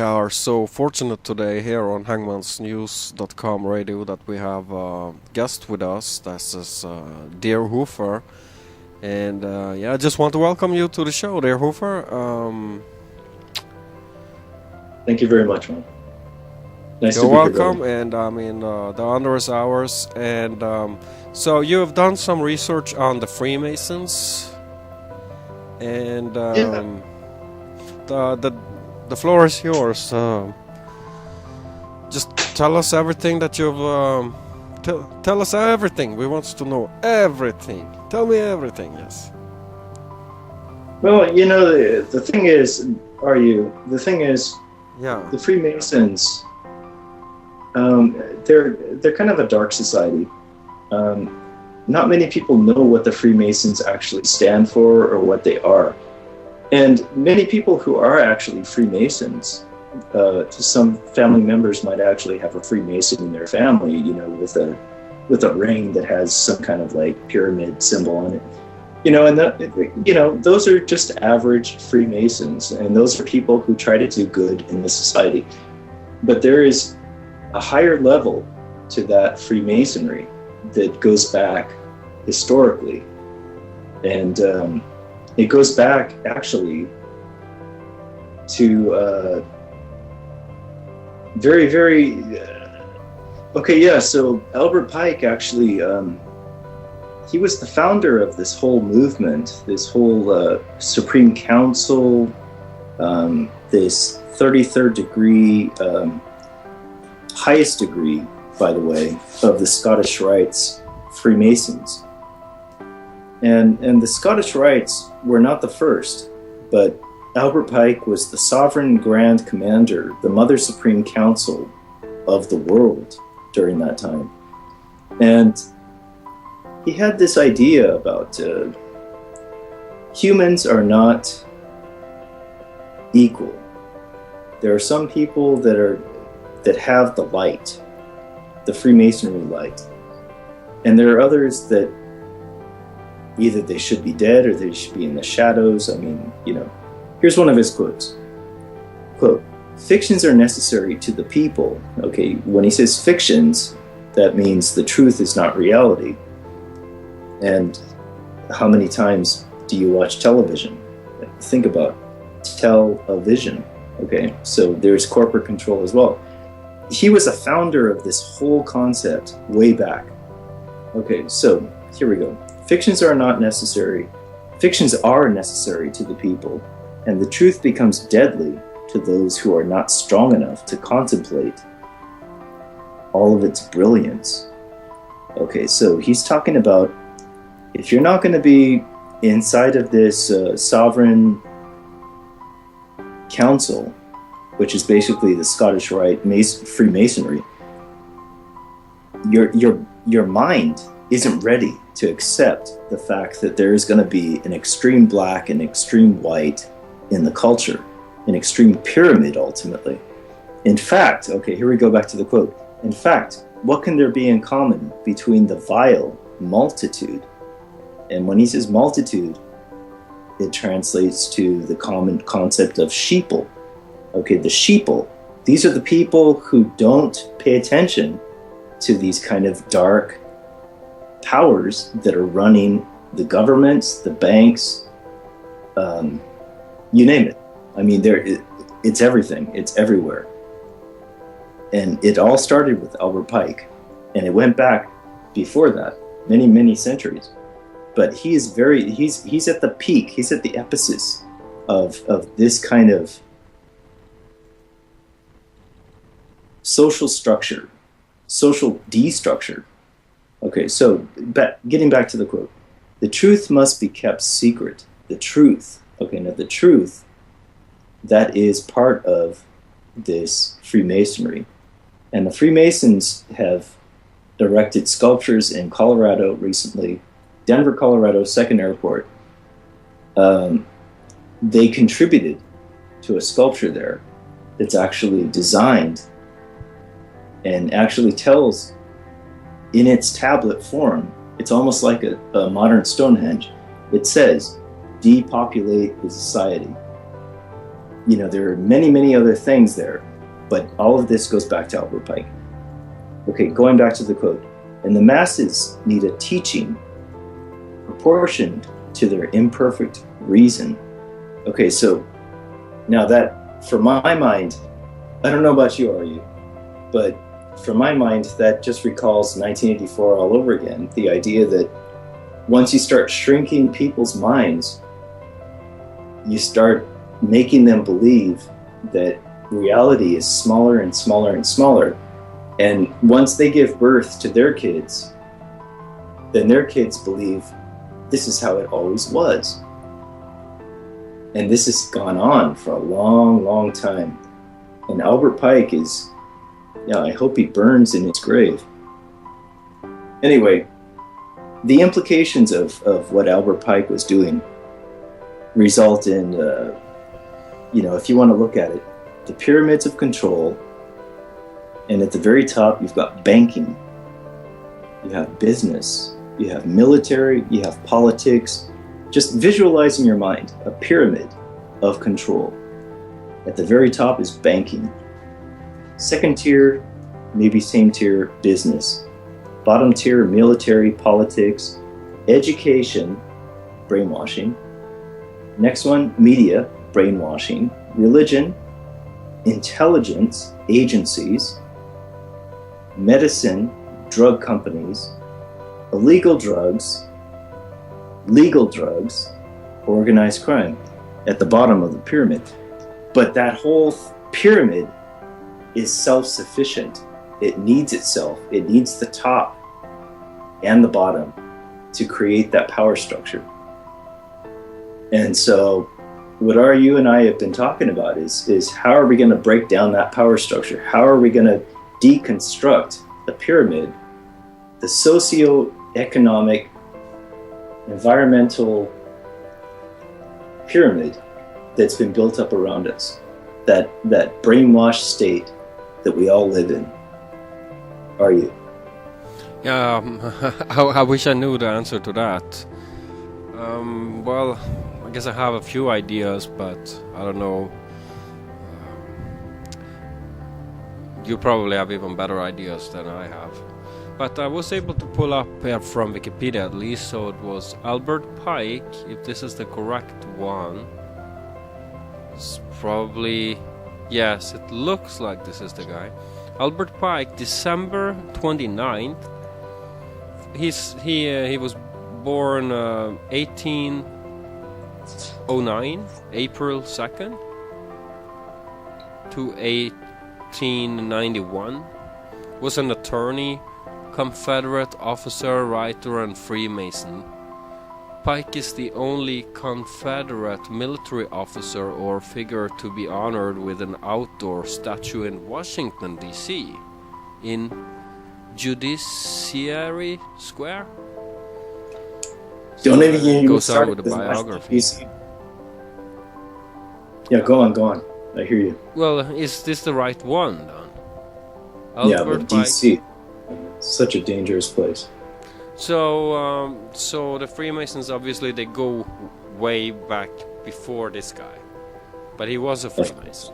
are so fortunate today here on hangmansnews.com radio that we have a guest with us. This is DeerHoofer. And I just want to welcome you to the show, DeerHoofer. Thank you very much, man. Nice you're to be welcome, here, and the honor is ours. And so you have done some research on the Freemasons, and the floor is yours. Just tell us everything that you've. Tell us everything. We want to know everything. Tell me everything. Yes. Well, the thing is, the Freemasons. They're kind of a dark society. Not many people know what the Freemasons actually stand for or what they are. And many people who are actually Freemasons, some family members might actually have a Freemason in their family, with a ring that has some kind of like pyramid symbol on it. And those are just average Freemasons, and those are people who try to do good in the society. But there is a higher level to that Freemasonry that goes back historically. And it goes back actually to very, very so Albert Pike actually he was the founder of this whole movement, this whole Supreme Council, this 33rd degree, highest degree, by the way, of the Scottish Rites Freemasons. And the Scottish Rites were not the first, but Albert Pike was the sovereign grand commander, the Mother Supreme Council of the world during that time. And he had this idea about humans are not equal. There are some people that have the light, the Freemasonry light, and there are others that either they should be dead or they should be in the shadows. Here's one of his quotes. Quote, "Fictions are necessary to the people." Okay, when he says fictions, that means the truth is not reality. And how many times do you watch television? Think about television. Okay, so there's corporate control as well. He was a founder of this whole concept way back. Okay, so here we go. Fictions are necessary to the people, and the truth becomes deadly to those who are not strong enough to contemplate all of its brilliance. Okay, so he's talking about if you're not going to be inside of this sovereign council, which is basically the Scottish Rite Freemasonry, your mind isn't ready to accept the fact that there is going to be an extreme black and extreme white in the culture, an extreme pyramid ultimately. In fact, okay, here we go back to the quote. In fact, what can there be in common between the vile multitude? And when he says multitude, it translates to the common concept of sheeple. Okay, the sheeple, these are the people who don't pay attention to these kind of dark powers that are running the governments, the banks, you name it. It's everything. It's everywhere. And it all started with Albert Pike, and it went back before that, many, many centuries. But he's at the peak. He's at the epicenter of this kind of social structure, social destructure. Okay, so getting back to the quote, the truth must be kept secret. The truth, okay, now the truth, that is part of this Freemasonry. And the Freemasons have erected sculptures in Colorado recently, Denver, Colorado, second airport. They contributed to a sculpture there that's actually designed and actually tells in its tablet form, it's almost like a modern Stonehenge. It says, depopulate the society. there are many, many other things there, but all of this goes back to Albert Pike. Okay, going back to the quote. And the masses need a teaching proportioned to their imperfect reason. Okay, so now that, for my mind, I don't know about you, are you? But for my mind, that just recalls 1984 all over again. The idea that once you start shrinking people's minds, you start making them believe that reality is smaller and smaller and smaller. And once they give birth to their kids, then their kids believe this is how it always was. And this has gone on for a long, long time. And Albert Pike is, I hope he burns in his grave. Anyway, the implications of what Albert Pike was doing result in, if you want to look at it, the pyramids of control. And at the very top, you've got banking, you have business, you have military, you have politics. Just visualize in your mind a pyramid of control. At the very top is banking. Second tier, maybe same tier, business. Bottom tier, military, politics, education, brainwashing. Next one, media, brainwashing. Religion, intelligence, agencies. Medicine, drug companies. Illegal drugs, legal drugs, organized crime at the bottom of the pyramid. But that whole pyramid is self-sufficient. It needs itself. It needs the top and the bottom to create that power structure. And so what you and I have been talking about is how are we going to break down that power structure? How are we going to deconstruct the pyramid, the socio-economic, environmental pyramid that's been built up around us, that brainwashed state that we all live in? Are you? Yeah, I wish I knew the answer to that. Well, I guess I have a few ideas, but I don't know. You probably have even better ideas than I have. But I was able to pull up here from Wikipedia at least, so it was Albert Pike, if this is the correct one. It's probably, yes, it looks like this is the guy. Albert Pike, December 29th. He was born 1809, April 2nd to 1891. Was an attorney, Confederate officer, writer, and Freemason. Pike is the only Confederate military officer or figure to be honored with an outdoor statue in Washington, D.C. in Judiciary Square. Don't even get goes on with the biography. Yeah, go on. I hear you. Well, is this the right one, then? Yeah, but D.C. Such a dangerous place. So the Freemasons, obviously, they go way back before this guy, but he was a Freemason.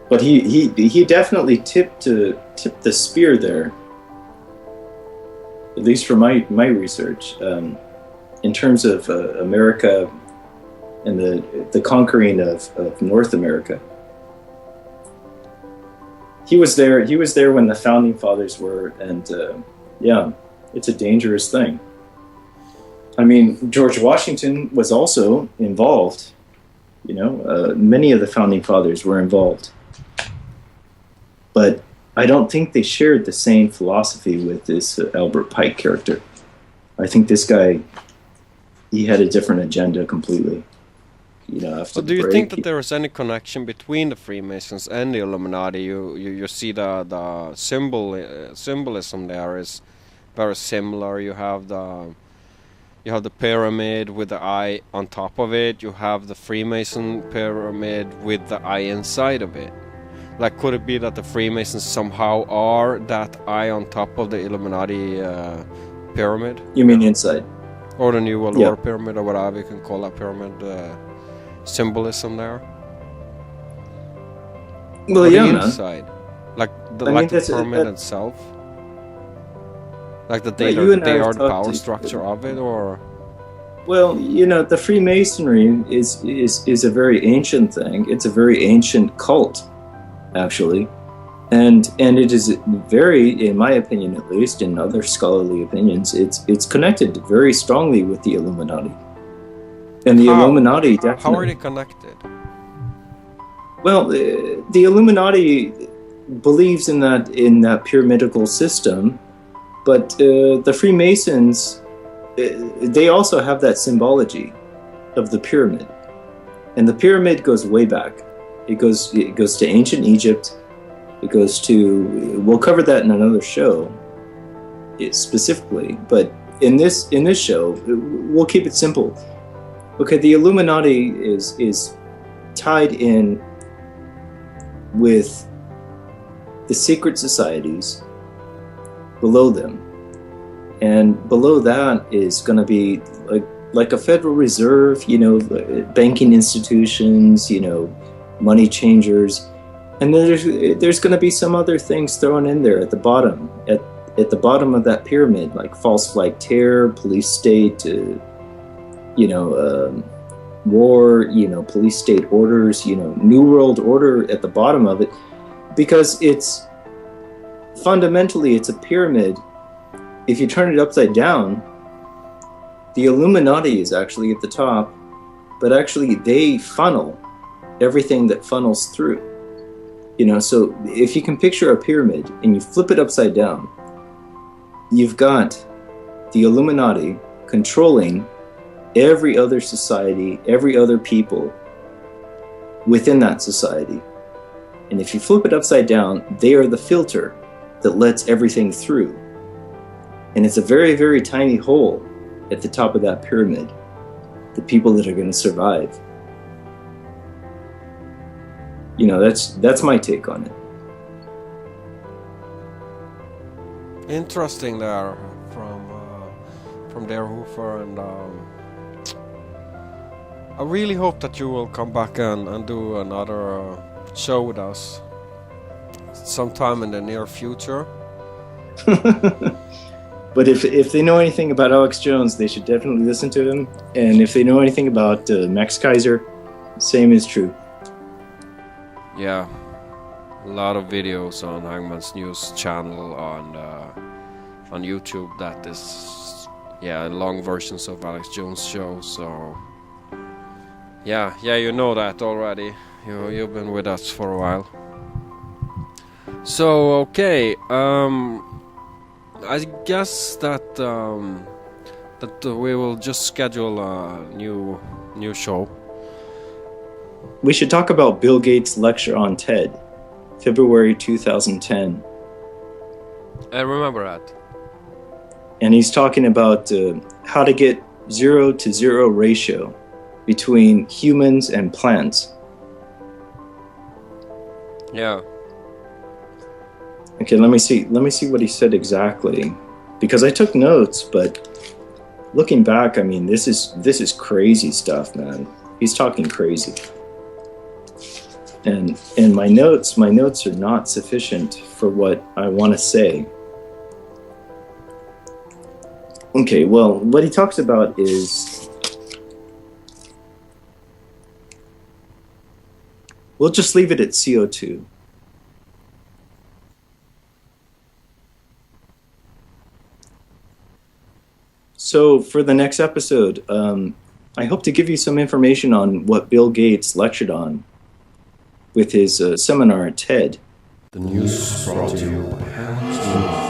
But he definitely tipped the spear there, at least for my research, in terms of America and the conquering of North America. He was there when the founding fathers were, and it's a dangerous thing. I mean, George Washington was also involved. Many of the founding fathers were involved. But I don't think they shared the same philosophy with this Albert Pike character. I think this guy, he had a different agenda completely. So do you think that there is any connection between the Freemasons and the Illuminati? You see the symbolism there is very similar. You have the pyramid with the eye on top of it. You have the Freemason pyramid with the eye inside of it. Like, could it be that the Freemasons somehow are that eye on top of the Illuminati pyramid? You mean inside? or the New World Yeah. Order pyramid, or whatever you can call that pyramid symbolism there. Well, Or yeah, the man. inside, like the I mean, that's- pyramid that- itself, like the But you and I they have are the talked power to- structure of it, or Well, the Freemasonry is a very ancient thing. It's a very ancient cult, actually, and it is very, in my opinion at least, in other scholarly opinions, it's connected very strongly with the Illuminati. And the How? Illuminati definitely. how are they connected? Well, the Illuminati believes in that pyramidical system, but the Freemasons, they also have that symbology of the pyramid, and the pyramid goes way back. It goes to ancient Egypt. It goes to. We'll cover that in another show, specifically. But in this show, we'll keep it simple. Okay, the Illuminati is tied in with the secret societies below them. And below that is going to be like a Federal Reserve, banking institutions, money changers. And then there's going to be some other things thrown in there at the bottom. At the bottom of that pyramid, like false flag terror, police state, war, police state orders, New World Order at the bottom of it. Because it's fundamentally, it's a pyramid. If you turn it upside down, the Illuminati is actually at the top, but actually they funnel everything that funnels through. So if you can picture a pyramid and you flip it upside down, you've got the Illuminati controlling every other society, every other people within that society. And if you flip it upside down, they are the filter that lets everything through. And it's a very, very tiny hole at the top of that pyramid, the people that are going to survive. That's my take on it. Interesting there from DeerHoofer, and I really hope that you will come back and do another show with us sometime in the near future. But if they know anything about Alex Jones, they should definitely listen to him. And if they know anything about Max Kaiser, same is true. Yeah, a lot of videos on Hangman's News channel on YouTube that is, long versions of Alex Jones show. So yeah, you know that already. You've been with us for a while. So okay, I guess that we will just schedule a new show. We should talk about Bill Gates' lecture on TED, February 2010. I remember that. And he's talking about how to get 0 to 0 ratio between humans and plants. Yeah. Okay, let me see what he said exactly, because I took notes, but looking back, I mean, this is crazy stuff, man. He's talking crazy. And my notes are not sufficient for what I want to say. Okay, well, what he talks about is, we'll just leave it at CO2. So for the next episode, I hope to give you some information on what Bill Gates lectured on with his seminar at TED. The news brought to you by Hangman's News.